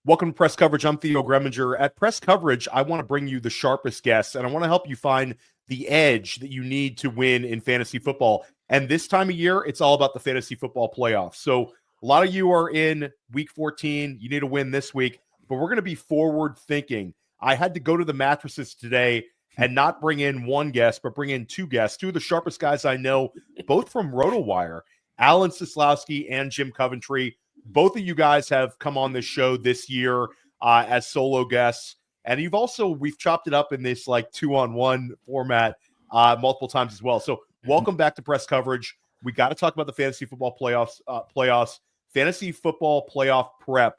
Welcome to Press Coverage. I'm Theo Gremminger. At Press Coverage, I want to bring you the sharpest guests, and I want to help you find the edge that you need to win in fantasy football. And this time of year, it's all about the fantasy football playoffs. So a lot of you are in week 14. You need to win this week, but we're going to be forward thinking. I had to go to the mattresses today and not bring in one guest, but bring in two guests, two of the sharpest guys I know, both from Rotowire, Alan Seslowsky and Jim Coventry. Both of you guys have come on this show this year as solo guests. And we've chopped it up in this like 2-on-1 format multiple times as well. So welcome back to Press Coverage. We got to talk about the fantasy football playoffs, fantasy football playoff prep.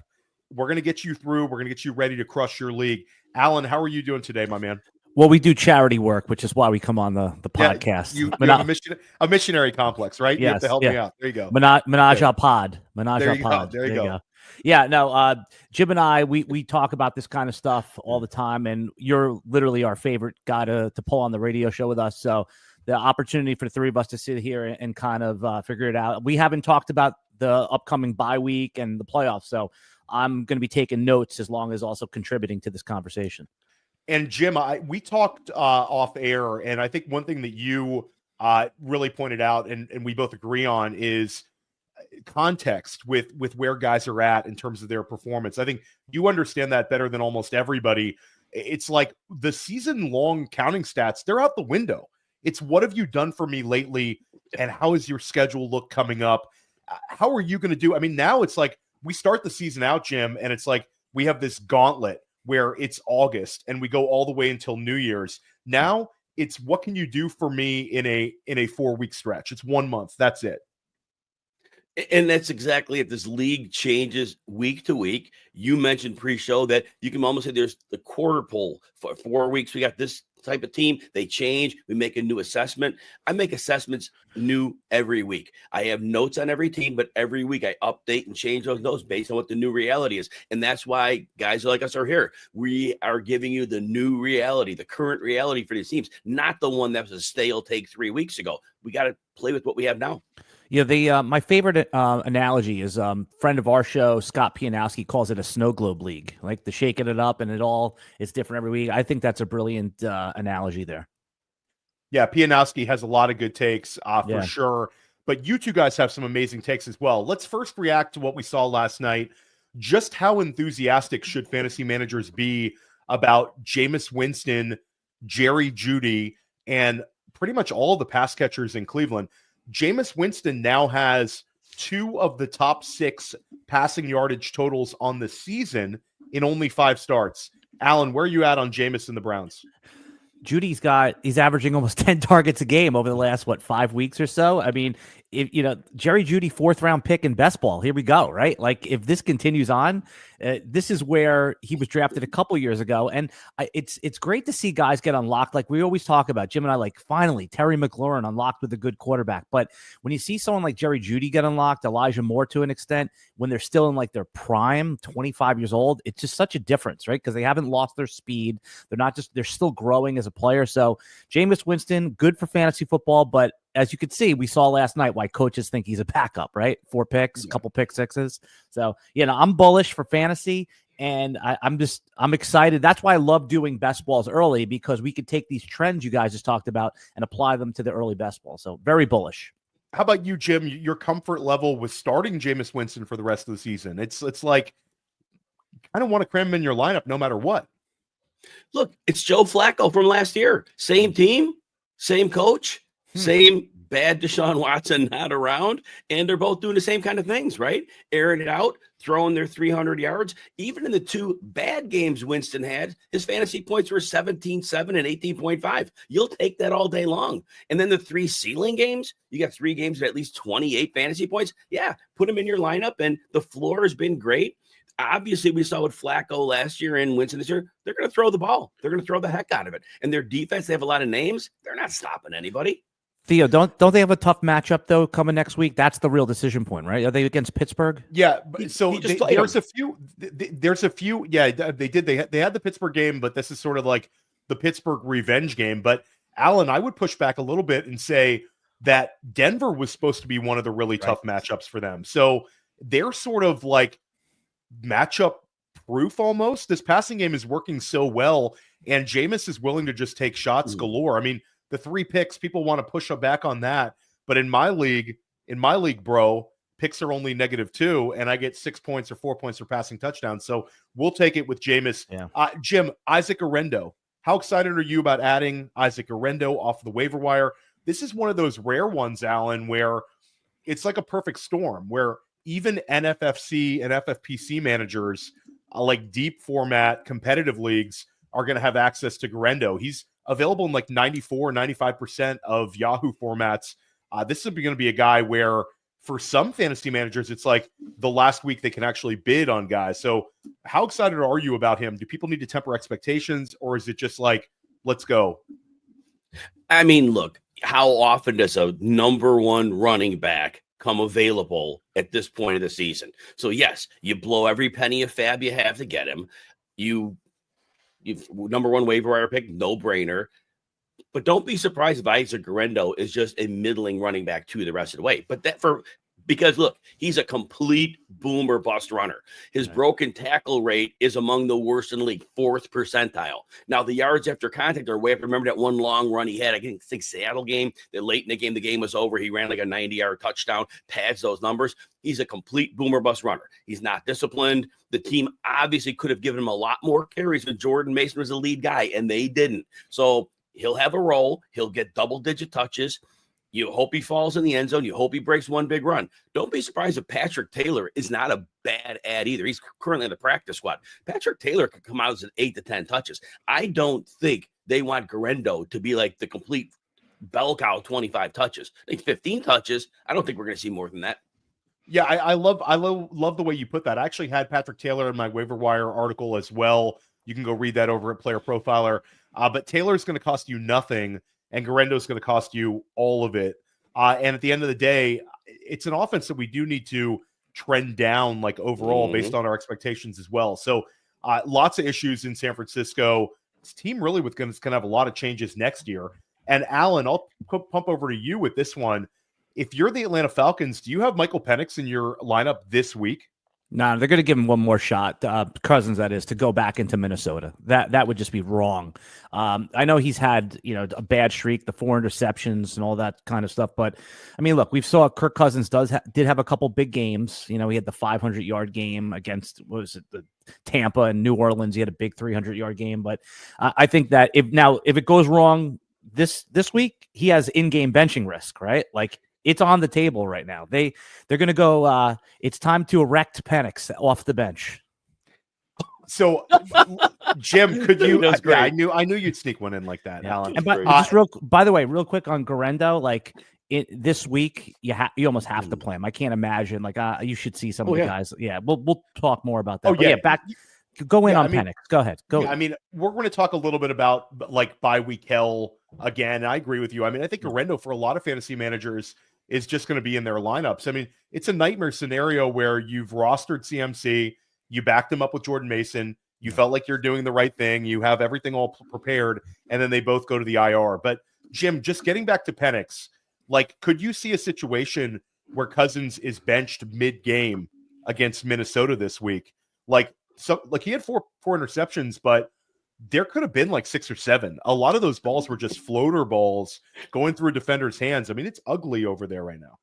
We're going to get you through. We're going to get you ready to crush your league. Alan, how are you doing today, my man? Well, we do charity work, which is why we come on the podcast. You have a missionary complex, right? Yes, you have to help me out. There you go. Menage a pod. There you go. Yeah, no, Jim and I, we talk about this kind of stuff all the time, and you're literally our favorite guy to pull on the radio show with us. So the opportunity for the three of us to sit here and kind of figure it out. We haven't talked about the upcoming bye week and the playoffs, so I'm going to be taking notes as long as also contributing to this conversation. And Jim, we talked off air, and I think one thing that you really pointed out, and we both agree on, is context with where guys are at in terms of their performance. I think you understand that better than almost everybody. It's like the season-long counting stats, they're out the window. It's what have you done for me lately, and how is your schedule look coming up? How are you going to do? I mean, now it's like we start the season out, Jim, and it's like we have this gauntlet where it's August and we go all the way until New Year's. Now it's what can you do for me in a 4-week stretch? It's 1 month. That's it. And that's exactly it. This league changes week to week. You mentioned pre-show that you can almost say there's the quarter poll for 4 weeks. We got this type of team. They change. We make a new assessment. I make assessments new every week. I have notes on every team, but every week I update and change those notes based on what the new reality is. And that's why guys like us are here. We are giving you the new reality, the current reality for these teams, not the one that was a stale take 3 weeks ago. We got to play with what we have now. Yeah, my favorite analogy is friend of our show, Scott Pianowski, calls it a snow globe league, like the shaking it up and it's different every week. I think that's a brilliant analogy there. Yeah, Pianowski has a lot of good takes for sure, but you two guys have some amazing takes as well. Let's first react to what we saw last night. Just how enthusiastic should fantasy managers be about Jameis Winston, Jerry Jeudy, and pretty much all the pass catchers in Cleveland? Jameis Winston now has 2 of the top 6 passing yardage totals on the season in only 5 starts. Alan, where are you at on Jameis and the Browns? Judy's he's averaging almost 10 targets a game over the last, 5 weeks or so. I mean, Jerry Jeudy, 4th round pick in best ball. Here we go, right? Like if this continues on, this is where he was drafted a couple years ago. And it's great to see guys get unlocked. Like we always talk about, Jim and I, like finally Terry McLaurin unlocked with a good quarterback. But when you see someone like Jerry Jeudy get unlocked, Elijah Moore to an extent, when they're still in like their prime, 25 years old, it's just such a difference, right? Because they haven't lost their speed. They're still growing as a player. So Jameis Winston, good for fantasy football, but as you could see, we saw last night why coaches think he's a backup, right? 4 picks, a couple pick sixes. So, I'm bullish for fantasy, and I'm excited. That's why I love doing best balls early, because we could take these trends you guys just talked about and apply them to the early best ball. So very bullish. How about you, Jim? Your comfort level with starting Jameis Winston for the rest of the season? It's like you kind of want to cram him in your lineup no matter what. Look, it's Joe Flacco from last year. Same team, same coach. Same bad Deshaun Watson not around, and they're both doing the same kind of things, right? Airing it out, throwing their 300 yards. Even in the 2 bad games Winston had, his fantasy points were 17.7 and 18.5. You'll take that all day long. And then the 3 ceiling games, you got 3 games of at least 28 fantasy points. Yeah, put them in your lineup, and the floor has been great. Obviously, we saw with Flacco last year and Winston this year, they're going to throw the ball. They're going to throw the heck out of it. And their defense, they have a lot of names. They're not stopping anybody. Theo, don't they have a tough matchup though coming next week? That's the real decision point, right? Are they against Pittsburgh? Yeah, so there's a few. Yeah, they did. They had the Pittsburgh game, but this is sort of like the Pittsburgh revenge game. But Alan, I would push back a little bit and say that Denver was supposed to be one of the really tough matchups for them. So they're sort of like matchup proof almost. This passing game is working so well, and Jameis is willing to just take shots galore. I mean, the 3 picks, people want to push back on that, but in my league, bro, picks are only -2, and I get 6 points or 4 points for passing touchdowns. So we'll take it with Jameis. Yeah. Jim, Isaac Orendo. How excited are you about adding Isaac Orendo off the waiver wire? This is one of those rare ones, Alan, where it's like a perfect storm, where even NFFC and FFPC managers, like deep format competitive leagues, are going to have access to Orendo. He's available in like 94, 95% of Yahoo formats. This is going to be a guy where, for some fantasy managers, it's like the last week they can actually bid on guys. So how excited are you about him? Do people need to temper expectations, or is it just like, let's go? I mean, look, how often does a number 1 running back come available at this point of the season? So yes, you blow every penny of fab you have to get him. You've number 1 waiver wire pick, no brainer. But don't be surprised if Isaac Orendo is just a middling running back the rest of the way. But because look, he's a complete boom or bust runner. His broken tackle rate is among the worst in the league, 4th percentile. Now, the yards after contact are way up. Remember that one long run he had, I think Seattle game, that late in the game was over. He ran like a 90-yard touchdown, pads those numbers. He's a complete boom or bust runner. He's not disciplined. The team obviously could have given him a lot more carries when Jordan Mason was the lead guy, and they didn't. So he'll have a role. He'll get double-digit touches. You hope he falls in the end zone. You hope he breaks one big run. Don't be surprised if Patrick Taylor is not a bad ad either. He's currently in the practice squad. Patrick Taylor could come out as 8 to 10 touches. I don't think they want Orendo to be like the complete bell cow, 25 touches. I think 15 touches. I don't think we're going to see more than that. Yeah, I love the way you put that. I actually had Patrick Taylor in my waiver wire article as well. You can go read that over at Player Profiler. But Taylor's going to cost you nothing, and Orendo's going to cost you all of it. And at the end of the day, it's an offense that we do need to trend down, like overall, based on our expectations as well. So lots of issues in San Francisco. This team really going to have a lot of changes next year. And Alan, I'll pump over to you with this one. If you're the Atlanta Falcons, do you have Michael Penix in your lineup this week? No, they're going to give him one more shot, Cousins, that is, to go back into Minnesota. That would just be wrong. I know he's had, a bad streak, the 4 interceptions and all that kind of stuff. But, I mean, look, we saw Kirk Cousins did have a couple big games. He had the 500-yard game against, the Tampa and New Orleans. He had a big 300-yard game. But I think that if it goes wrong this week, he has in-game benching risk, right? Like, it's on the table right now. They're going to go. It's time to erect Penix off the bench. So, Jim, could you? Yeah, I knew you'd sneak one in like that, yeah. Alan. And by the way, real quick on Orendo, like this week, you almost have to play him. I can't imagine. Like you should see some of the guys. Yeah, we'll talk more about that. Oh, yeah. Back. Go in on Penix. Go ahead. Go. Yeah, I mean, we're going to talk a little bit about like bye week hell again. I agree with you. I mean, I think Orendo for a lot of fantasy managers is just going to be in their lineups. I mean, it's a nightmare scenario where you've rostered CMC, you backed him up with Jordan Mason, you felt like you're doing the right thing, you have everything all prepared, and then they both go to the IR. But Jim, just getting back to Penix, like, could you see a situation where Cousins is benched mid-game against Minnesota this week? Like he had four interceptions, but there could have been like 6 or 7. A lot of those balls were just floater balls going through a defender's hands. I mean, it's ugly over there right now.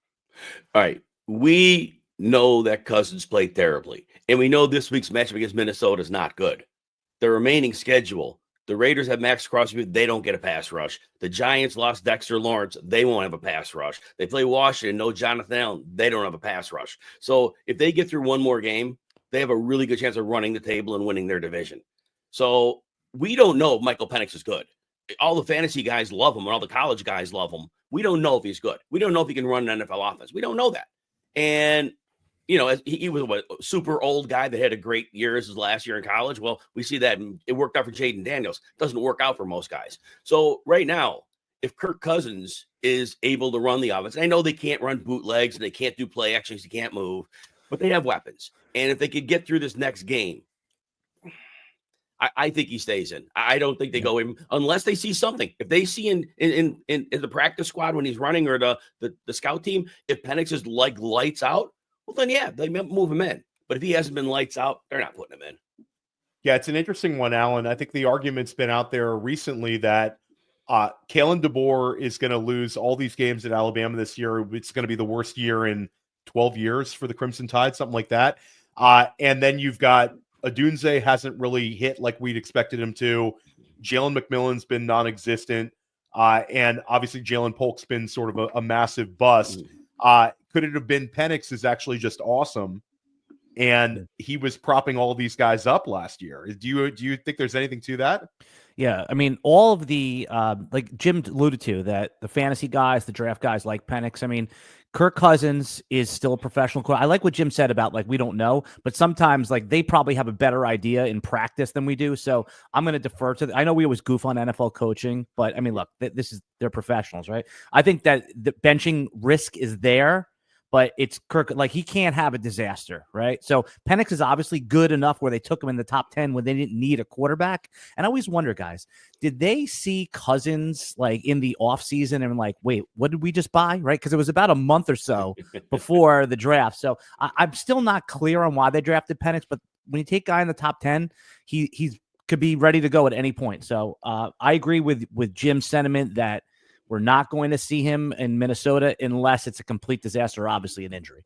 All right. We know that Cousins played terribly, and we know this week's matchup against Minnesota is not good. The remaining schedule, the Raiders have Max Crosby. They don't get a pass rush. The Giants lost Dexter Lawrence. They won't have a pass rush. They play Washington. No Jonathan Allen. They don't have a pass rush. So if they get through one more game, they have a really good chance of running the table and winning their division. So we don't know if Michael Penix is good. All the fantasy guys love him, and all the college guys love him. We don't know if he's good. We don't know if he can run an NFL offense. We don't know that. And, he was a super old guy that had a great year as his last year in college. Well, we see that it worked out for Jaden Daniels. Doesn't work out for most guys. So right now, if Kirk Cousins is able to run the offense, I know they can't run bootlegs and they can't do play actions, they can't move, but they have weapons. And if they could get through this next game, I think he stays in. I don't think they go in unless they see something. If they see in the practice squad when he's running, or the scout team, if Penix is like lights out, well, then, yeah, they move him in. But if he hasn't been lights out, they're not putting him in. Yeah, it's an interesting one, Alan. I think the argument's been out there recently that Kalen DeBoer is going to lose all these games at Alabama this year. It's going to be the worst year in 12 years for the Crimson Tide, something like that. And then you've got Odunze hasn't really hit like we'd expected him to. Jalen McMillan's been non-existent. And obviously Jalen Polk's been sort of a massive bust. Could it have been Penix is actually just awesome. And he was propping all these guys up last year. Do you think there's anything to that? Yeah, I mean, all of the like Jim alluded to, that the fantasy guys, the draft guys like Penix. I mean, Kirk Cousins is still a professional quarterback. I like what Jim said about, like, we don't know, but sometimes, like, they probably have a better idea in practice than we do. So I'm going to defer to. I know we always goof on NFL coaching, but I mean, look, they're professionals, right? I think that the benching risk is there. But it's Kirk, like, he can't have a disaster, right? So Penix is obviously good enough where they took him in the top 10 when they didn't need a quarterback. And I always wonder, guys, did they see Cousins like in the offseason and like, wait, what did we just buy, right? Because it was about a month or so before the draft. So I'm still not clear on why they drafted Penix, but when you take a guy in the top 10, he's could be ready to go at any point. So I agree with Jim's sentiment that we're not going to see him in Minnesota unless it's a complete disaster, obviously an injury.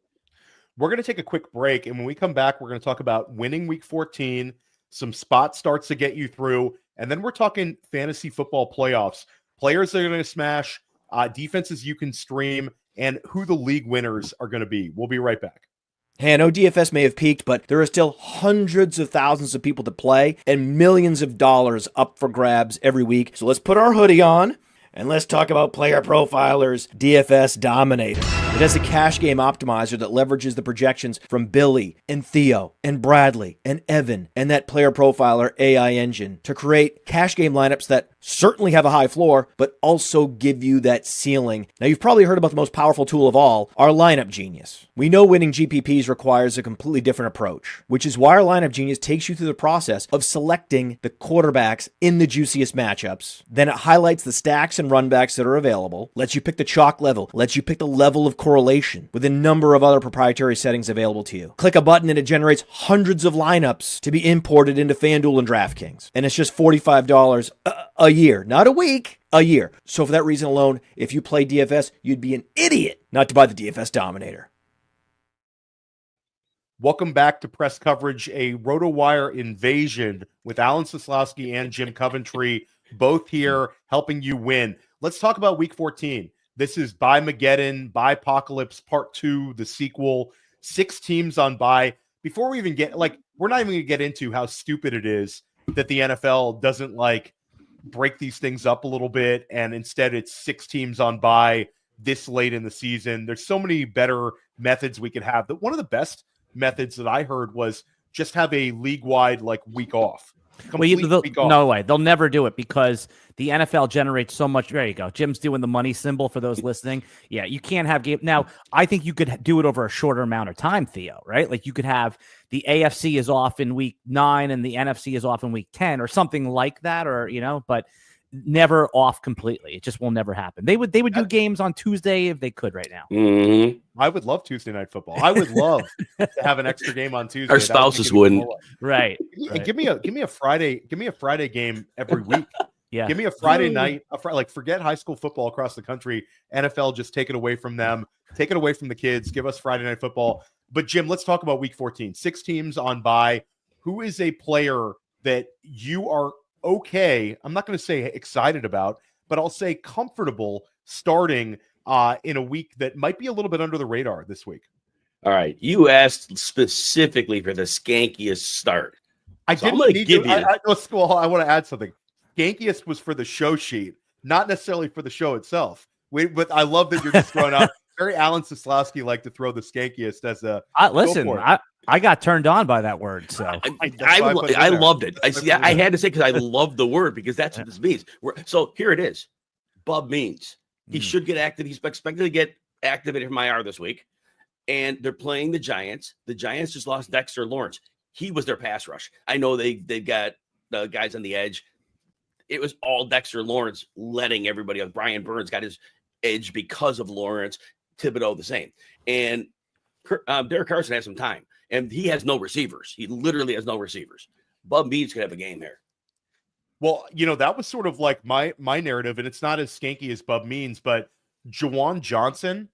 We're going to take a quick break, and when we come back, we're going to talk about winning week 14, some spot starts to get you through, and then we're talking fantasy football playoffs, players that are going to smash, defenses you can stream, and who the league winners are going to be. We'll be right back. Hey, I know DFS may have peaked, but there are still hundreds of thousands of people to play and millions of dollars up for grabs every week. So let's put our hoodie on. And let's talk about Player Profiler's DFS Dominator. It has a cash game optimizer that leverages the projections from Billy and Theo and Bradley and Evan and that Player Profiler AI engine to create cash game lineups that certainly have a high floor, but also give you that ceiling. Now, you've probably heard about the most powerful tool of all, our Lineup Genius. We know winning GPPs requires a completely different approach, which is why our Lineup Genius takes you through the process of selecting the quarterbacks in the juiciest matchups. Then it highlights the stacks and runbacks that are available, lets you pick the chalk level, lets you pick the level of correlation with a number of other proprietary settings available to you. Click a button and it generates hundreds of lineups to be imported into FanDuel and DraftKings. And it's just $45 a year, not a week, a year. So for that reason alone, if you play DFS, you'd be an idiot not to buy the DFS Dominator. Welcome back to Press Coverage, a Rotowire invasion with Alan Seslowsky and Jim Coventry, both here helping you win. Let's talk about Week 14. This is Bye Mageddon, Bye Apocalypse Part 2, the sequel. 6 teams on bye. Before we even get, like, we're not even going to get into how stupid it is that the NFL doesn't, like, break these things up a little bit, and instead it's 6 teams on bye this late in the season. There's so many better methods we could have. One of the best methods that I heard was just have a league-wide, like, week off. No way. They'll never do it because the NFL generates so much. There you go. Jim's doing the money symbol for those listening. Yeah, you can't have game. Now, I think you could do it over a shorter amount of time, Theo, right? Like you could have the AFC is off in week 9 and the NFC is off in week 10 or something like that, or, but never off completely. It just will never happen. They would do games on Tuesday if they could right now. Mm-hmm. I would love Tuesday Night Football. I would love to have an extra game on Tuesday. Our spouses wouldn't. Right. Give me a Friday game every week. Yeah. Give me a Friday night. Like, forget high school football across the country. NFL, just take it away from them. Take it away from the kids. Give us Friday Night Football. But Jim, let's talk about Week 14. 6 teams on bye. Who is a player that you are okay, I'm not going to say excited about, but I'll say comfortable starting in a week that might be a little bit under the radar this week? All right. You asked specifically for the skankiest start. I want to add something. Skankiest was for the show sheet, not necessarily for the show itself. But I love that you're just throwing out. Very Alan Seslowsky like to throw the skankiest as a. Listen, I got turned on by that word, so I loved it. I had to say, because I love the word, because that's what this means. So here it is. Bub means he should get active. He's expected to get activated from IR this week, and they're playing the Giants. The Giants just lost Dexter Lawrence. He was their pass rush. I know they've got the guys on the edge. It was all Dexter Lawrence letting everybody else. Brian Burns got his edge because of Lawrence. Thibodeau the same. And Derek Carson has some time. And he has no receivers. He literally has no receivers. Bub Mead's going to have a game here. Well, that was sort of like my narrative, and it's not as skanky as Bub means, but Juwan Johnson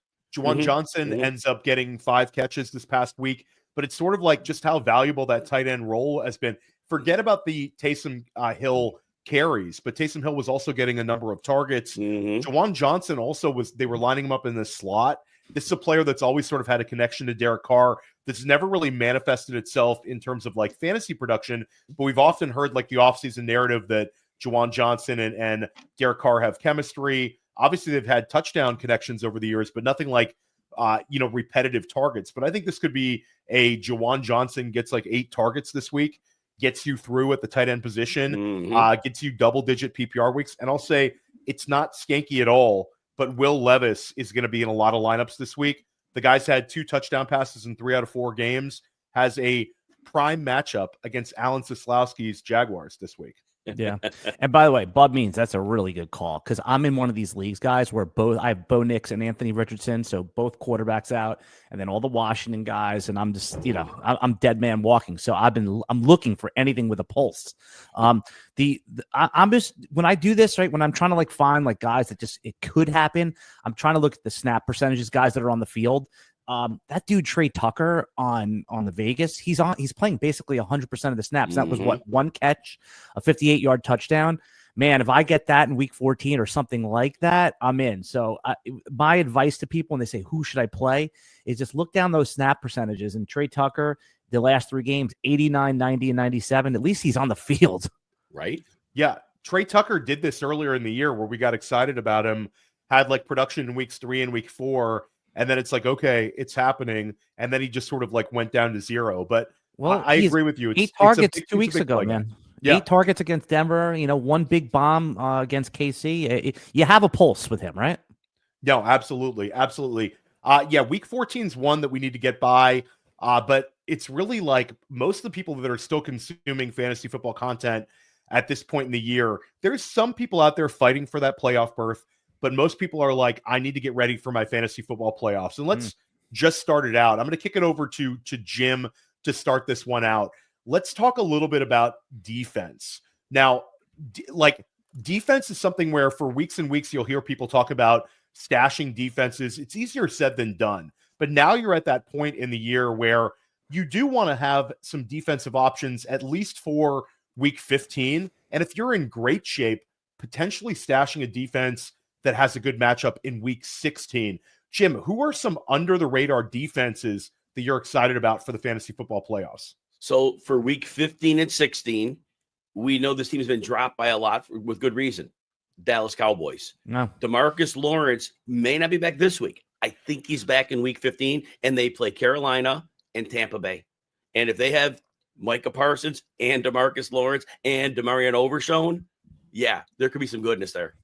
ends up getting 5 catches this past week, but it's sort of like just how valuable that tight end role has been. Forget about the Taysom Hill carries, but Taysom Hill was also getting a number of targets. Juwan Johnson also they were lining him up in the slot. This is a player that's always sort of had a connection to Derek Carr that's never really manifested itself in terms of like fantasy production, but we've often heard like the offseason narrative that Juwan Johnson and Derek Carr have chemistry. Obviously, they've had touchdown connections over the years, but nothing like, repetitive targets. But I think this could be a Juwan Johnson gets like 8 targets this week, gets you through at the tight end position, gets you double-digit PPR weeks. And I'll say it's not skanky at all, but Will Levis is going to be in a lot of lineups this week. The guy's had 2 touchdown passes in 3 out of 4 games, has a prime matchup against Alan Seslowsky's Jaguars this week. Yeah. And by the way, Bub means that's a really good call because I'm in one of these leagues, guys, where I have Bo Nix and Anthony Richardson. So both quarterbacks out and then all the Washington guys. And I'm just, I'm dead man walking. So I'm looking for anything with a pulse. I'm just, when I do this, right, when I'm trying to like find like guys that just, it could happen, I'm trying to look at the snap percentages, guys that are on the field. That dude Trey Tucker on the Vegas, he's playing basically 100% of the snaps. That was what, 1 catch, a 58-yard touchdown. Man, if I get that in week 14 or something like that, I'm in. So my advice to people when they say, who should I play, is just look down those snap percentages. And Trey Tucker, the last 3 games, 89, 90, and 97. At least he's on the field. Right? Yeah. Trey Tucker did this earlier in the year where we got excited about him, had like production in weeks 3 and week 4. And then it's like, okay, it's happening. And then he just sort of like went down to 0. But I agree with you. 8 targets 2 weeks ago, man. Yeah. 8 targets against Denver, 1 big bomb against KC. You have a pulse with him, right? No, absolutely. Absolutely. Week 14 is one that we need to get by. But it's really like most of the people that are still consuming fantasy football content at this point in the year, there's some people out there fighting for that playoff berth. But most people are like, I need to get ready for my fantasy football playoffs. And let's just start it out. I'm going to kick it over to Jim to start this one out. Let's talk a little bit about defense. Now, defense is something where for weeks and weeks, you'll hear people talk about stashing defenses. It's easier said than done. But now you're at that point in the year where you do want to have some defensive options, at least for week 15. And if you're in great shape, potentially stashing a defense that has a good matchup in week 16. Jim, who are some under the radar defenses that you're excited about for the fantasy football playoffs? So for week 15 and 16, we know this team has been dropped by a lot with good reason. Dallas Cowboys. No. DeMarcus Lawrence may not be back this week. I think he's back in week 15, and they play Carolina and Tampa Bay. And if they have Micah Parsons and DeMarcus Lawrence and DeMarion Overshown, yeah, there could be some goodness there.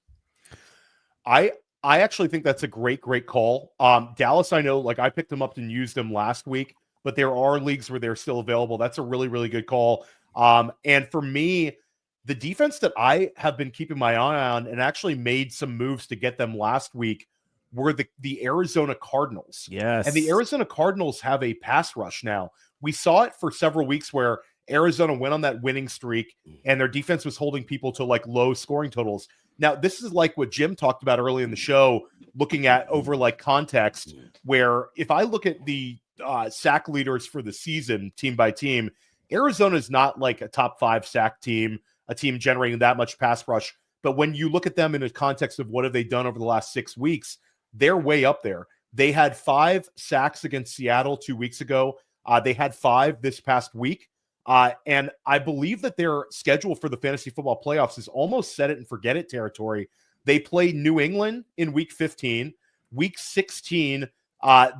I actually think that's a great call. Dallas, I know, like I picked them up and used them last week, but there are leagues where they're still available. That's a really, really good call. And for me, the defense that I have been keeping my eye on and actually made some moves to get them last week were the Arizona Cardinals. Yes. And the Arizona Cardinals have a pass rush now. We saw it for several weeks where Arizona went on that winning streak and their defense was holding people to like low scoring totals. Now, this is like what Jim talked about early in the show, looking at over like context, where if I look at the sack leaders for the season, team by team, Arizona is not like a top 5 sack team, a team generating that much pass rush. But when you look at them in the context of what have they done over the last 6 weeks, they're way up there. They had 5 sacks against Seattle 2 weeks ago. They had 5 this past week. And I believe that their schedule for the fantasy football playoffs is almost set it and forget it territory. They play New England in week 15. Week 16,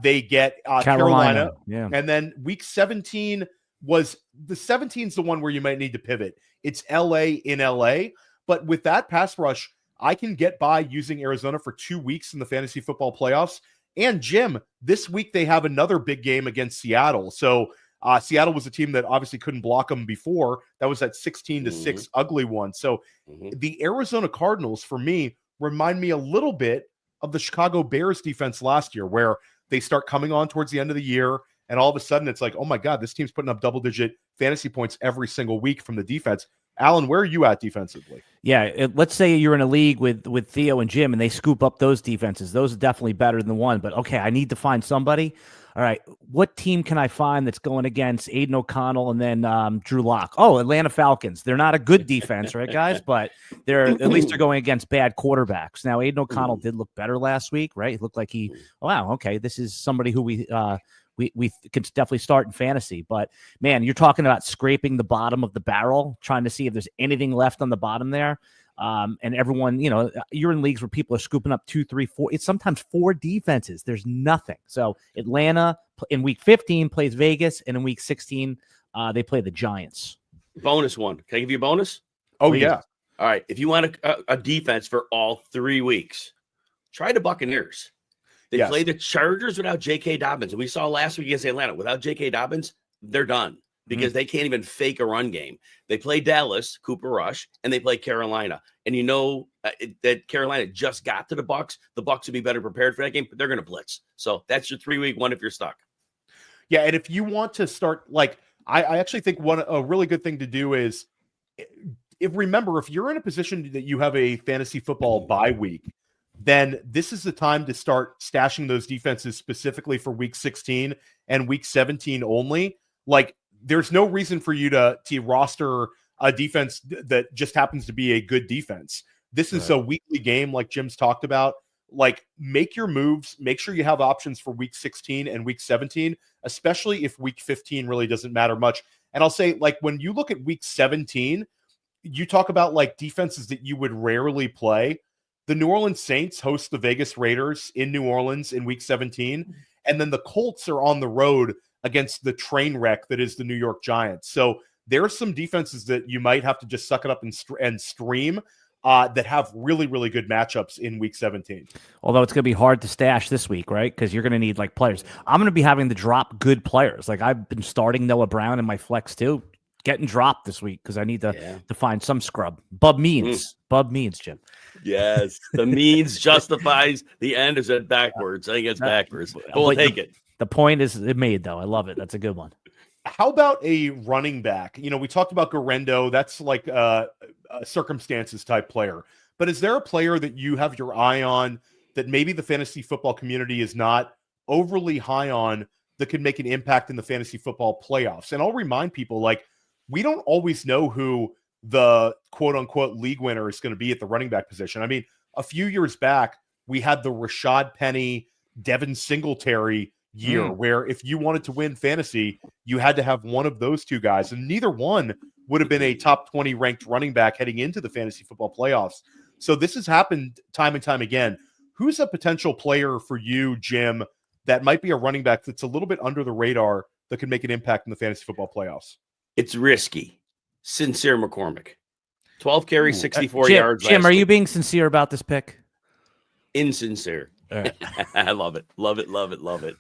they get Carolina. Yeah. And then week 17 was the 17 is the one where you might need to pivot. It's LA in LA. But with that pass rush, I can get by using Arizona for 2 weeks in the fantasy football playoffs. And Jim, this week they have another big game against Seattle. So Seattle was a team that obviously couldn't block them before. That was that 16-6 ugly one. So the Arizona Cardinals, for me, remind me a little bit of the Chicago Bears defense last year, where they start coming on towards the end of the year And all of a sudden it's like, oh my God, this team's putting up double-digit fantasy points every single week from the defense. Alan, where are you at defensively? Yeah, let's say you're in a league with Theo and Jim, and they scoop up those defenses. Those are definitely better than the one. But okay, I need to find somebody. All right, what team can I find that's going against Aiden O'Connell and then Drew Lock? Oh, Atlanta Falcons. They're not a good defense, right, guys? But at least they're going against bad quarterbacks. Now, Aiden O'Connell did look better last week, right? It looked like wow, okay, this is somebody who we can definitely start in fantasy. But man, you're talking about scraping the bottom of the barrel, trying to see if there's anything left on the bottom there. And everyone, you're in leagues where people are scooping up 2, 3, 4. It's sometimes 4 defenses. There's nothing. So Atlanta in week 15 plays Vegas, and in week 16 they play the Giants. Bonus one. Can I give you a bonus? Oh, Please. yeah. All right. If you want a defense for all 3 weeks, try the Buccaneers. They play the Chargers without J.K. Dobbins. And we saw last week against Atlanta, without J.K. Dobbins, they're done because they can't even fake a run game. They play Dallas, Cooper Rush, and they play Carolina. And that Carolina just got to the Bucs. The Bucs would be better prepared for that game, but they're going to blitz. So that's your 3-week one if you're stuck. Yeah, and if you want to start, I actually think a really good thing to do is, remember, if you're in a position that you have a fantasy football bye week, then this is the time to start stashing those defenses specifically for week 16 and week 17 only. There's no reason for you to roster a defense that just happens to be a good defense. This is a weekly game, like Jim's talked about. Make your moves, make sure you have options for week 16 and week 17, especially if week 15 really doesn't matter much. And I'll say, when you look at week 17, you talk about defenses that you would rarely play. The New Orleans Saints host the Vegas Raiders in New Orleans in week 17. And then the Colts are on the road against the train wreck that is the New York Giants. So there are some defenses that you might have to just suck it up and stream that have really, really good matchups in week 17. Although it's going to be hard to stash this week, right? Because you're going to need players. I'm going to be having to drop good players. I've been starting Noah Brown in my flex too. Getting dropped this week because I need to find some scrub. Bub means, Jim. Yes, the means justifies the end. Is it backwards? I think it's backwards. We'll take it. The point is made, though. I love it. That's a good one. How about a running back? We talked about Garendo. That's a circumstances type player. But is there a player that you have your eye on that maybe the fantasy football community is not overly high on that could make an impact in the fantasy football playoffs? And I'll remind people, we don't always know who the quote-unquote league winner is going to be at the running back position. I mean, a few years back, we had the Rashad Penny, Devin Singletary year where if you wanted to win fantasy, you had to have one of those two guys, and neither one would have been a top 20 ranked running back heading into the fantasy football playoffs. So this has happened time and time again. Who's a potential player for you, Jim, that might be a running back that's a little bit under the radar that could make an impact in the fantasy football playoffs? It's risky. Sincere McCormick. 12 carries, 64 yards. Jim, are you being sincere about this pick? Insincere. All right. I love it. Love it. Love it. Love it.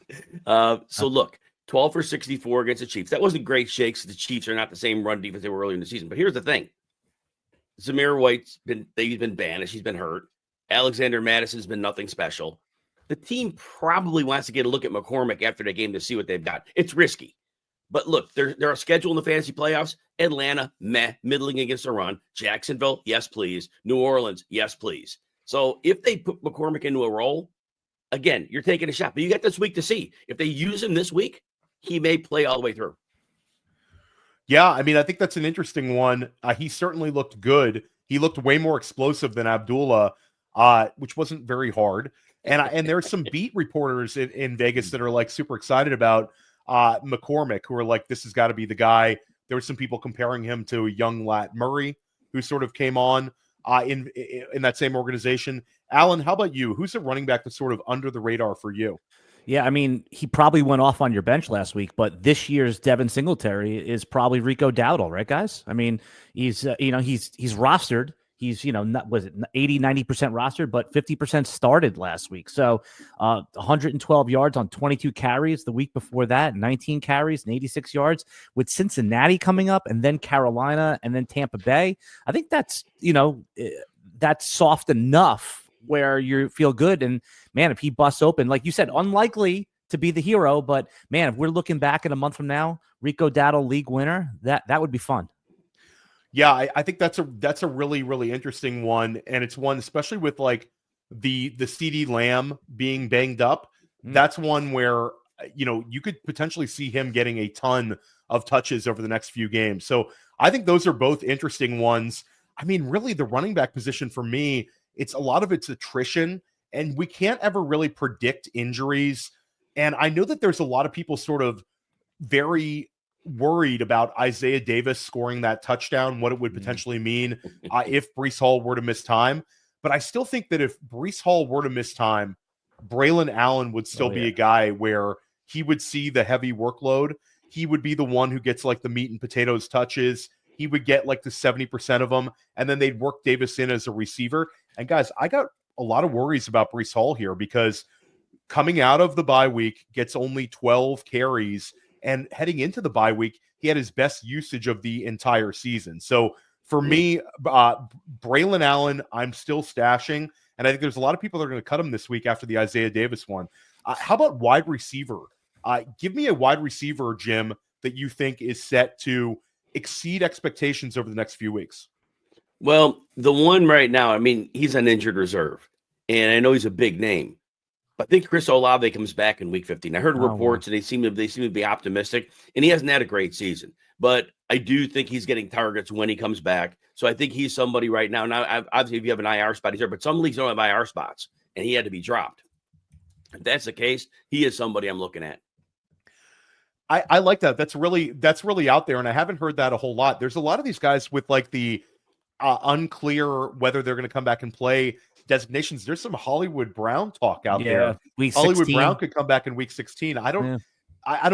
So look, 12 for 64 against the Chiefs. That wasn't great shakes. The Chiefs are not the same run defense they were earlier in the season. But here's the thing. Zamir White's he's been banished. He's been hurt. Alexander Madison's been nothing special. The team probably wants to get a look at McCormick after the game to see what they've got. It's risky. But look, they're a schedule in the fantasy playoffs. Atlanta, middling against the run. Jacksonville, yes, please. New Orleans, yes, please. So if they put McCormick into a role, again, you're taking a shot. But you got this week to see. If they use him this week, he may play all the way through. Yeah, I mean, I think that's an interesting one. He certainly looked good. He looked way more explosive than Abdullah, which wasn't very hard. And there's some beat reporters in Vegas that are super excited about McCormick, who are this has got to be the guy. There were some people comparing him to young Lat Murray, who sort of came on in that same organization. Alan, how about you? Who's a running back that's sort of under the radar for you? Yeah, I mean, he probably went off on your bench last week, but this year's Devin Singletary is probably Rico Dowdle, right, guys? I mean, he's rostered. He's, 80, 90% rostered, but 50% started last week. So 112 yards on 22 carries the week before that, 19 carries and 86 yards with Cincinnati coming up and then Carolina and then Tampa Bay. I think that's, that's soft enough where you feel good. And man, if he busts open, like you said, unlikely to be the hero. But man, if we're looking back in a month from now, Rico Dowdle league winner, that would be fun. Yeah, I think that's a really, really interesting one. And it's one, especially with like the CD Lamb being banged up. That's one where, you could potentially see him getting a ton of touches over the next few games. So I think those are both interesting ones. I mean, really the running back position for me, it's a lot of it's attrition, and we can't ever really predict injuries. And I know that there's a lot of people sort of very worried about Isaiah Davis scoring that touchdown, what it would potentially mean if Breece Hall were to miss time. But I still think that if Breece Hall were to miss time, Braylon Allen would still be a guy where he would see the heavy workload. He would be the one who gets like the meat and potatoes touches. He would get like the 70% of them, and then they'd work Davis in as a receiver. And guys, I got a lot of worries about Breece Hall here because coming out of the bye week, gets only 12 carries, and heading into the bye week, he had his best usage of the entire season. So for me, Braylon Allen, I'm still stashing, and I think there's a lot of people that are going to cut him this week after the Isaiah Davis one. How about wide receiver? Give me a wide receiver, Jim, that you think is set to exceed expectations over the next few weeks. Well, the one right now, I mean, he's an injured reserve, and I know he's a big name. I think Chris Olave comes back in week 15. I heard reports and they seem to be optimistic, and he hasn't had a great season. But I do think he's getting targets when he comes back. So I think he's somebody right now. Now, obviously, if you have an IR spot, he's there, but some leagues don't have IR spots, and he had to be dropped. If that's the case, he is somebody I'm looking at. I like that. That's really out there, and I haven't heard that a whole lot. There's a lot of these guys with like the unclear whether they're going to come back and play designations. There's some Hollywood Brown talk out there. Week Hollywood 16. Brown could come back in week 16. I don't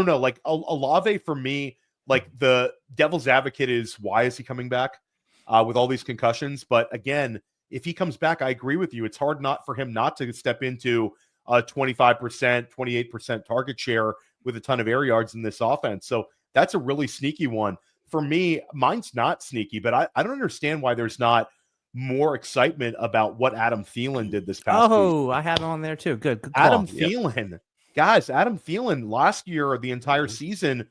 know. Like Olave for me, like the devil's advocate is why is he coming back with all these concussions? But again, if he comes back, I agree with you. It's hard not for him not to step into a 25%, 28% target share with a ton of air yards in this offense. So that's a really sneaky one. For me, mine's not sneaky, but I don't understand why there's not more excitement about what Adam Thielen did this past week. I have him on there too. Good call. Adam Thielen. Guys, Adam Thielen last year, the entire season,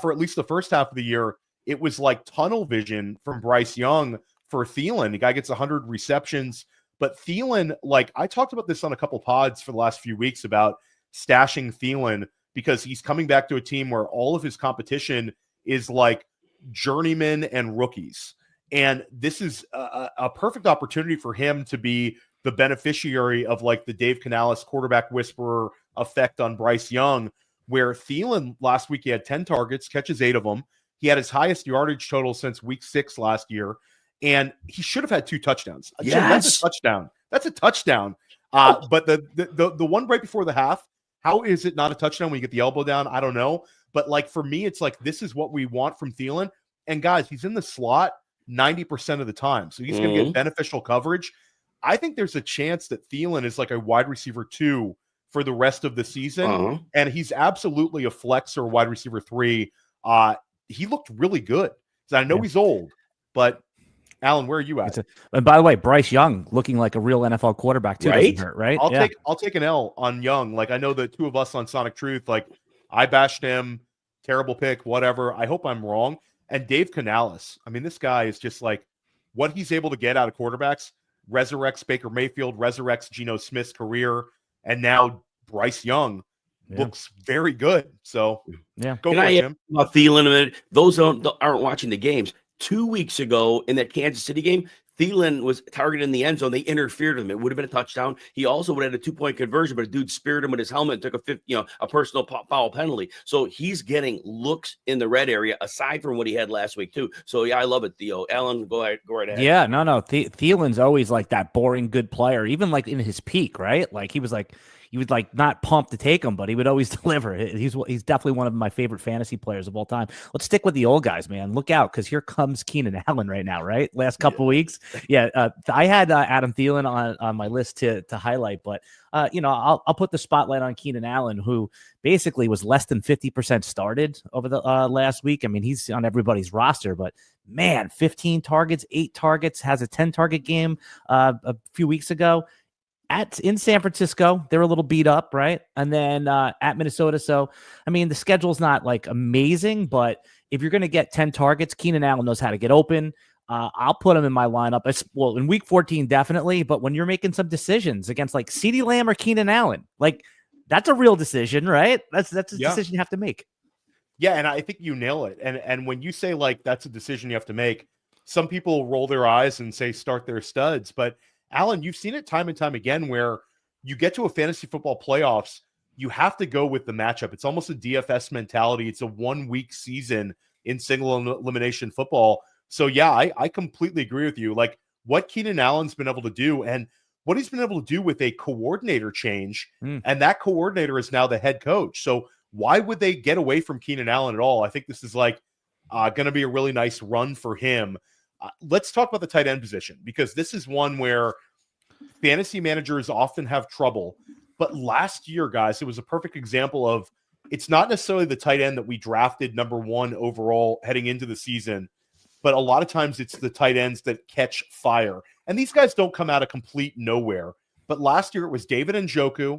for at least the first half of the year, it was like tunnel vision from Bryce Young for Thielen. The guy gets 100 receptions. But Thielen, like I talked about this on a couple pods for the last few weeks about stashing Thielen because he's coming back to a team where all of his competition is like journeymen and rookies. And this is a perfect opportunity for him to be the beneficiary of like the Dave Canales quarterback whisperer effect on Bryce Young, where Thielen last week, he had 10 targets, catches 8 of them. He had his highest yardage total since week 6 last year. And he should have had 2 touchdowns. Yes. That's a touchdown. That's a touchdown. But the one right before the half, how is it not a touchdown when you get the elbow down? I don't know. But like for me, it's like this is what we want from Thielen. And guys, he's in the slot 90% of the time. So he's going to get beneficial coverage. I think there's a chance that Thielen is like a wide receiver 2 for the rest of the season. And he's absolutely a flex or wide receiver 3. He looked really good. So I know he's old, but Alan, where are you at? And by the way, Bryce Young looking like a real NFL quarterback too, right? Hurt, right? I'll take an L on Young. Like I know the two of us on Sonic Truth, like I bashed him, terrible pick, whatever. I hope I'm wrong. And Dave Canales, I mean, this guy is just like what he's able to get out of quarterbacks, resurrects Baker Mayfield, resurrects Geno Smith's career, and now Bryce Young looks very good. So go for it, Jim. About Thielen a minute. Those aren't watching the games. 2 weeks ago in that Kansas City game, Thielen was targeted in the end zone. They interfered with him. It would have been a touchdown. He also would have had a 2-point conversion, but a dude speared him with his helmet and took a personal foul penalty. So he's getting looks in the red area aside from what he had last week too. So yeah, I love it, Theo. Alan, go right ahead. Yeah, no. Thielen's always like that boring good player, even like in his peak, right? Like he was not pumped to take him, but he would always deliver. He's definitely one of my favorite fantasy players of all time. Let's stick with the old guys, man. Look out, because here comes Keenan Allen right now, right? Last couple weeks. I had Adam Thielen on my list to highlight, but I'll put the spotlight on Keenan Allen, who basically was less than 50% started over the last week. I mean, he's on everybody's roster, but man, 15 targets, 8 targets, has a 10 target game a few weeks ago. in San Francisco, they're a little beat up, right? And then at Minnesota. So, I mean, the schedule's not like amazing, but if you're going to get 10 targets, Keenan Allen knows how to get open. I'll put him in my lineup. Well, in week 14, definitely. But when you're making some decisions against like CeeDee Lamb or Keenan Allen, like that's a real decision, right? That's a decision you have to make. Yeah, and I think you nail it. And when you say like that's a decision you have to make, some people roll their eyes and say start their studs. But Alan, you've seen it time and time again where you get to a fantasy football playoffs, you have to go with the matchup. It's almost a DFS mentality. It's a 1 week season in single elimination football. So yeah, I completely agree with you. Like what Keenan Allen's been able to do and what he's been able to do with a coordinator change, and that coordinator is now the head coach. So why would they get away from Keenan Allen at all? I think this is like going to be a really nice run for him. Let's talk about the tight end position because this is one where fantasy managers often have trouble. But last year, guys, it was a perfect example of it's not necessarily the tight end that we drafted number 1 overall heading into the season, but a lot of times it's the tight ends that catch fire. And these guys don't come out of complete nowhere. But last year it was David Njoku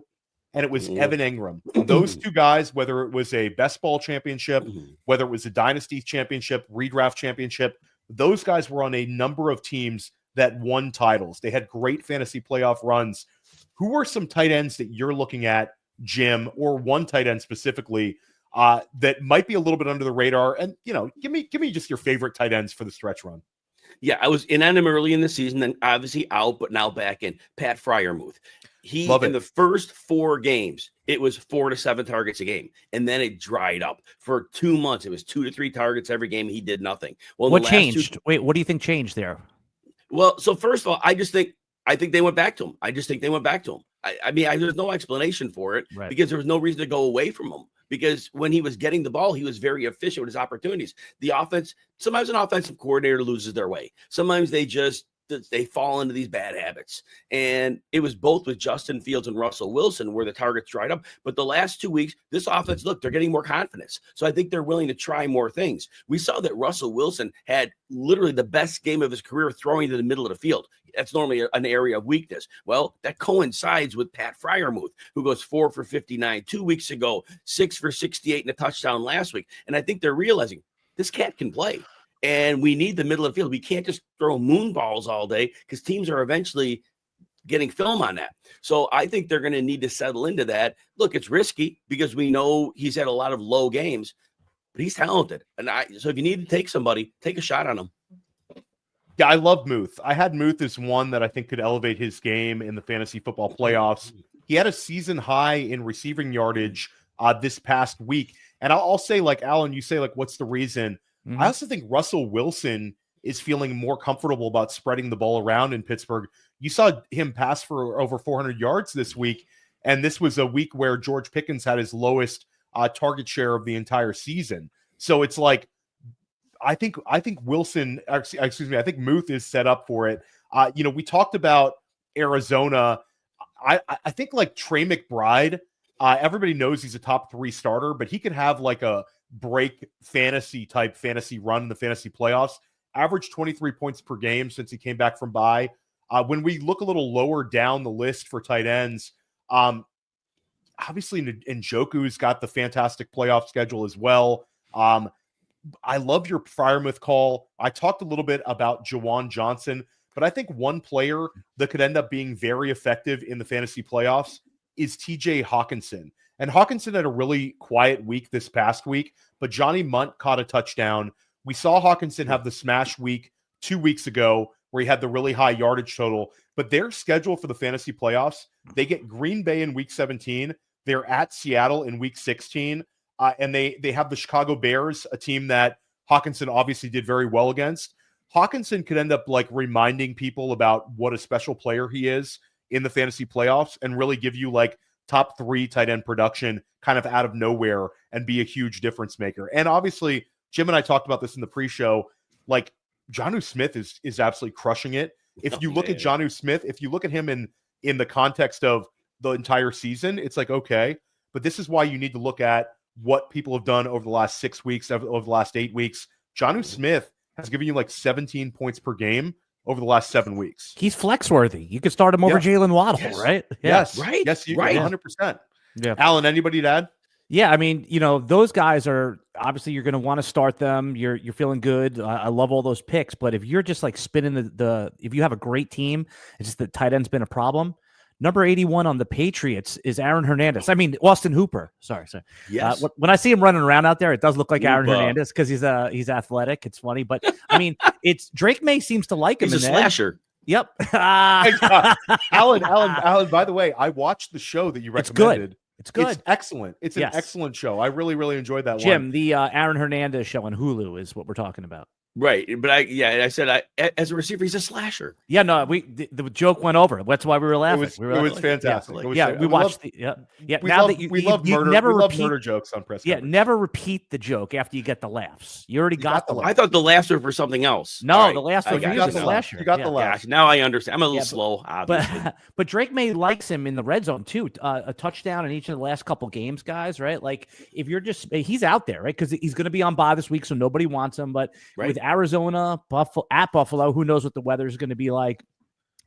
and it was Evan Engram. Those two guys, whether it was a best ball championship, whether it was a dynasty championship, redraft championship, those guys were on a number of teams that won titles. They had great fantasy playoff runs. Who are some tight ends that you're looking at, Jim, or one tight end specifically that might be a little bit under the radar? And, you know, give me just your favorite tight ends for the stretch run. Yeah, I was in on him early in the season, then obviously out, but now back in. Pat Freiermuth. In the first 4 games, it was 4 to 7 targets a game, and then it dried up for 2 months. It was 2 to 3 targets every game. He did nothing. Well, what changed? Wait, what do you think changed there? Well, so first of all, I think they went back to him. I just think they went back to him. I mean, there's no explanation for it because there was no reason to go away from him. Because when he was getting the ball, he was very efficient with his opportunities. The offense, sometimes an offensive coordinator loses their way. Sometimes they fall into these bad habits. And it was both with Justin Fields and Russell Wilson where the targets dried up. But the last 2 weeks, this offense, look, they're getting more confidence. So I think they're willing to try more things. We saw that Russell Wilson had literally the best game of his career throwing to the middle of the field. That's normally an area of weakness. Well, that coincides with Pat Freiermuth, who goes 4 for 59 2 weeks ago, 6 for 68 and a touchdown last week. And I think they're realizing this cat can play. And we need the middle of the field. We can't just throw moon balls all day because teams are eventually getting film on that. So I think they're going to need to settle into that. Look, it's risky because we know he's had a lot of low games, but he's talented. And so if you need to take somebody, take a shot on him. Yeah, I love Muth. I had Muth as one that I think could elevate his game in the fantasy football playoffs. He had a season high in receiving yardage this past week. And I'll say, like, Alan, you say, like, what's the reason? I also think Russell Wilson is feeling more comfortable about spreading the ball around in Pittsburgh. You saw him pass for over 400 yards this week, and this was a week where George Pickens had his lowest target share of the entire season. So it's like, I think Wilson, excuse me, I think Muth is set up for it. We talked about Arizona. I think like Trey McBride, everybody knows he's a top 3 starter, but he could have like a break fantasy run in the fantasy playoffs. Averaged 23 points per game since he came back from bye. When we look a little lower down the list for tight ends, obviously Njoku's got the fantastic playoff schedule as well. I love your Freiermuth call. I talked a little bit about Jawan Johnson, but I think one player that could end up being very effective in the fantasy playoffs is TJ Hawkinson. And Hawkinson had a really quiet week this past week, but Johnny Munt caught a touchdown. We saw Hawkinson have the smash week 2 weeks ago where he had the really high yardage total, but their schedule for the fantasy playoffs, they get Green Bay in week 17. They're at Seattle in week 16. And they have the Chicago Bears, a team that Hawkinson obviously did very well against. Hawkinson could end up like reminding people about what a special player he is in the fantasy playoffs and really give you like top 3 tight end production kind of out of nowhere and be a huge difference maker. And obviously, Jim and I talked about this in the pre-show, like Jonnu Smith is absolutely crushing it. If you look at Jonnu Smith, if you look at him in the context of the entire season, it's like, okay, but this is why you need to look at what people have done over the last 6 weeks, over the last 8 weeks. Jonnu Smith has given you like 17 points per game over the last 7 weeks. He's flex worthy. You could start him over Jalen Waddle, Yes. right? Yes. Right. Yes. You, Right. 100%. Yeah. Alan, anybody to add? Yeah, I mean, those guys are obviously you're going to want to start them. You're feeling good. I love all those picks, but if you're just like spinning if you have a great team, it's just the tight end's been a problem. Number 81 on the Patriots is Aaron Hernandez. I mean, Austin Hooper. Sorry. Yes. When I see him running around out there, it does look like Aaron Hooper. Hernandez because he's athletic. It's funny, but I mean, it's Drake May seems to like him. He's a slasher. Yep. Alan, by the way, I watched the show that you recommended. It's good. It's excellent. It's an excellent show. I really, really enjoyed that Jim, one. the Aaron Hernandez show on Hulu is what we're talking about. Right. But I said as a receiver, he's a slasher. Yeah, no, the joke went over. That's why we were laughing. It was fantastic. We watched we love murder jokes on press coverage. Never repeat the joke after you get the laughs. You already got the laughs. I thought the laughs were for something else. No, the laughs were for the slasher. You got the laughs. Now I understand. I'm a little slow, obviously. But Drake May likes him in the red zone too. A touchdown in each of the last couple games, guys. Right? Like if you're he's out there, right? Because he's going to be on bye this week, so nobody wants him. But with Arizona, Buffalo, who knows what the weather is going to be like,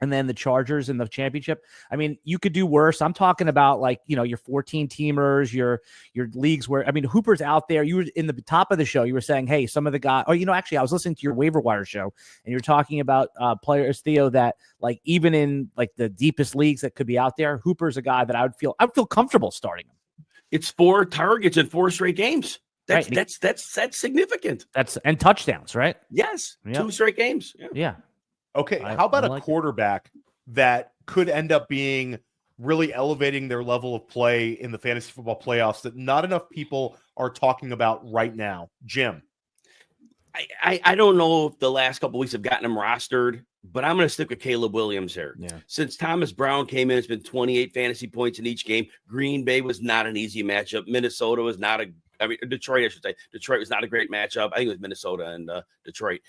and then the Chargers in the championship. I mean, you could do worse. I'm talking about your 14 teamers, your leagues where, I mean, Hooper's out there. You were in the top of the show. You were saying, hey, some of the guys, actually I was listening to your waiver wire show and you're talking about players, Theo, that like, even in like the deepest leagues that could be out there, Hooper's a guy that I would feel comfortable starting him. It's 4 targets in 4 straight games. That's significant. And touchdowns, right? Yes. 2 straight games. Yeah. Okay. How about a quarterback that could end up being really elevating their level of play in the fantasy football playoffs that not enough people are talking about right now? Jim. I don't know if the last couple of weeks have gotten him rostered, but I'm going to stick with Caleb Williams here. Yeah. Since Thomas Brown came in, it's been 28 fantasy points in each game. Green Bay was not an easy matchup. Minnesota was not Detroit, I should say. Detroit was not a great matchup. I think it was Minnesota and Detroit.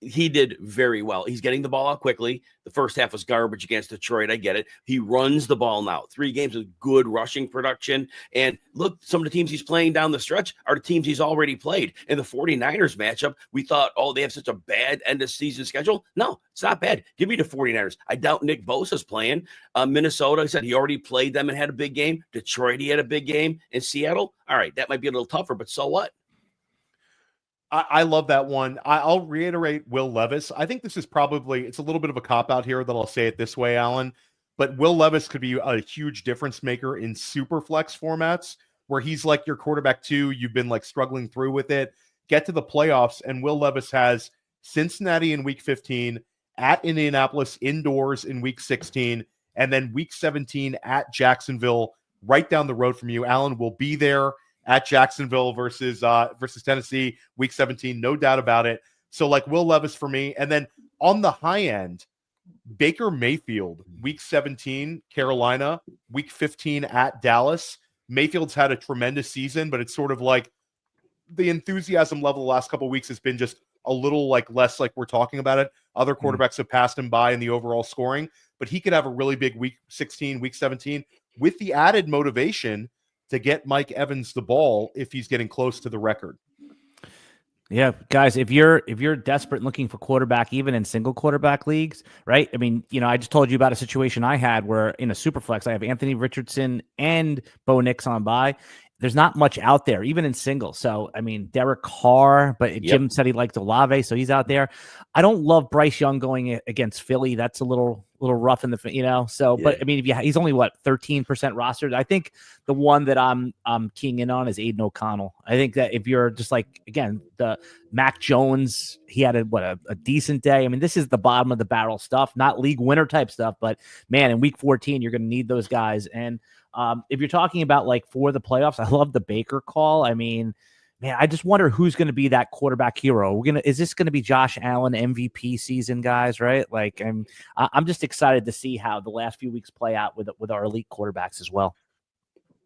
He did very well. He's getting the ball out quickly. The first half was garbage against Detroit. I get it. He runs the ball now. 3 games of good rushing production. And look, some of the teams he's playing down the stretch are the teams he's already played. In the 49ers matchup, we thought, they have such a bad end of season schedule. No, it's not bad. Give me the 49ers. I doubt Nick Bosa's playing. Minnesota, I said he already played them and had a big game. Detroit, he had a big game. In Seattle, all right, that might be a little tougher, but so what? I love that one. I'll reiterate Will Levis. I think this is it's a little bit of a cop-out here that I'll say it this way, Alan, but Will Levis could be a huge difference maker in super flex formats where he's like your quarterback too. You've been like struggling through with it. Get to the playoffs, and Will Levis has Cincinnati in week 15, at Indianapolis indoors in week 16, and then week 17 at Jacksonville right down the road from you. Alan will be there at Jacksonville versus Tennessee, week 17, no doubt about it. So like Will Levis for me. And then on the high end, Baker Mayfield, week 17, Carolina, week 15 at Dallas. Mayfield's had a tremendous season, but it's sort of like the enthusiasm level the last couple of weeks has been just a little like less like we're talking about it. Other quarterbacks have passed him by in the overall scoring, but he could have a really big week 16, week 17 with the added motivation to get Mike Evans the ball if he's getting close to the record. Yeah, guys, if you're desperate and looking for quarterback, even in single quarterback leagues, right? I mean, I just told you about a situation I had where in a super flex, I have Anthony Richardson and Bo Nix on bye. There's not much out there, even in singles. So, I mean, Derek Carr, but Jim said he liked Olave, so he's out there. I don't love Bryce Young going against Philly. That's a little rough in the, So, but I mean, he's only 13% rostered. I think the one that I'm keying in on is Aiden O'Connell. I think that if you're just like, again, the Mac Jones, he had a decent day. I mean, this is the bottom of the barrel stuff, not league winner type stuff, but man, in week 14, you're going to need those guys. And if you're talking about like for the playoffs, I love the Baker call. I mean, man, I just wonder who's going to be that quarterback hero. Is this going to be Josh Allen MVP season, guys? Right? Like, I'm just excited to see how the last few weeks play out with our elite quarterbacks as well.